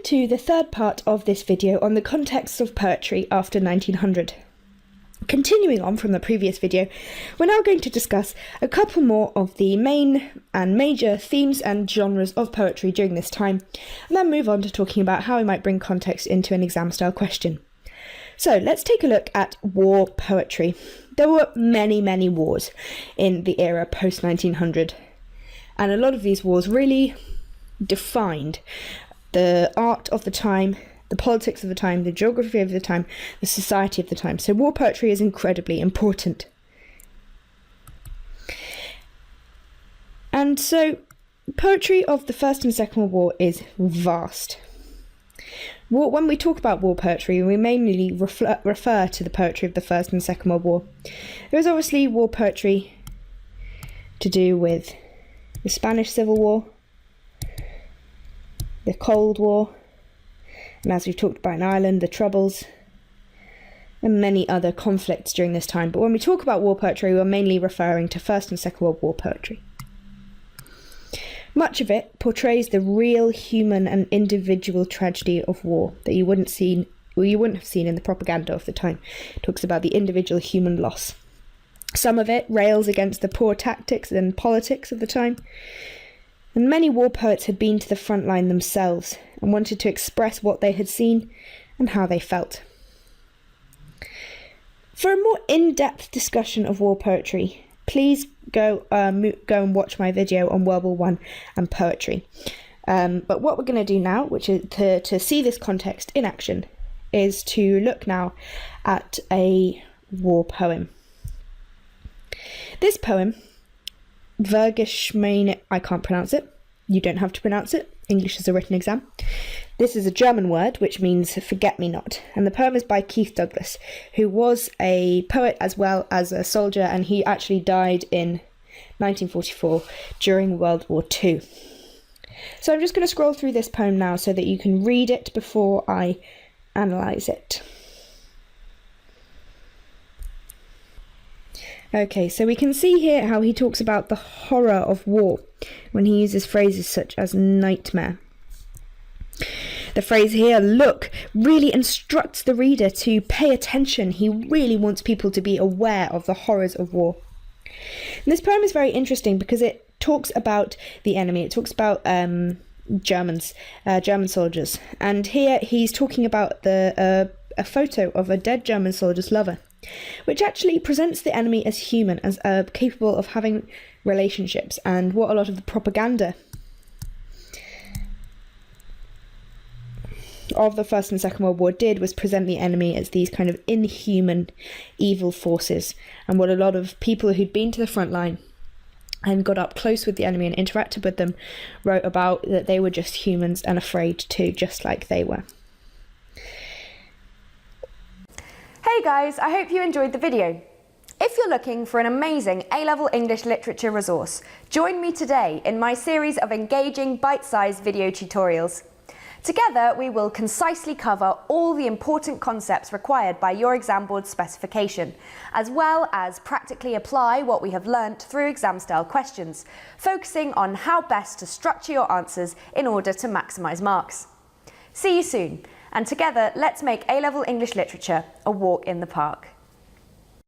to the third part of this video on the context of poetry after 1900. Continuing on from the previous video, we're now going to discuss a couple more of the main and major themes and genres of poetry during this time, and then move on to talking about how we might bring context into an exam-style question. So let's take a look at war poetry. There were many wars in the era post-1900, and a lot of these wars really defined the art of the time, the politics of the time, the geography of the time, the society of the time. So war poetry is incredibly important. And so poetry of the First and Second World War is vast. When we talk about war poetry, we mainly refer to the poetry of the First and Second World War. There is obviously war poetry to do with the Spanish Civil War, the Cold War, and as we've talked about in Ireland, the Troubles, and many other conflicts during this time. But when we talk about war poetry, we're mainly referring to First and Second World War poetry. Much of it portrays the real human and individual tragedy of war that you wouldn't have seen in the propaganda of the time. It talks about the individual human loss. Some of it rails against the poor tactics and politics of the time. And many war poets had been to the front line themselves and wanted to express what they had seen and how they felt. For a more in-depth discussion of war poetry, please go and watch my video on World War I and poetry. But what we're going to do now, which is to see this context in action, is to look now at a war poem. This poem, Vergishmane, I can't pronounce it. You don't have to pronounce it. English is a written exam. This is a German word which means forget-me-not, and the poem is by Keith Douglas, who was a poet as well as a soldier, and he actually died in 1944 during World War II. So I'm just going to scroll through this poem now so that you can read it before I analyse it. Okay, so we can see here how he talks about the horror of war when he uses phrases such as nightmare. The phrase here, look, really instructs the reader to pay attention. He really wants people to be aware of the horrors of war. And this poem is very interesting because it talks about the enemy. It talks about German soldiers. And here he's talking about a photo of a dead German soldier's lover, which actually presents the enemy as human, as capable of having relationships. And what a lot of the propaganda of the First and Second World War did was present the enemy as these kind of inhuman, evil forces. And what a lot of people who'd been to the front line and got up close with the enemy and interacted with them wrote about, that they were just humans and afraid too, just like they were. Hey guys, I hope you enjoyed the video. If you're looking for an amazing A-level English literature resource, join me today in my series of engaging bite-sized video tutorials. Together, we will concisely cover all the important concepts required by your exam board specification, as well as practically apply what we have learnt through exam-style questions, focusing on how best to structure your answers in order to maximise marks. See you soon. And together, let's make A-level English literature a walk in the park.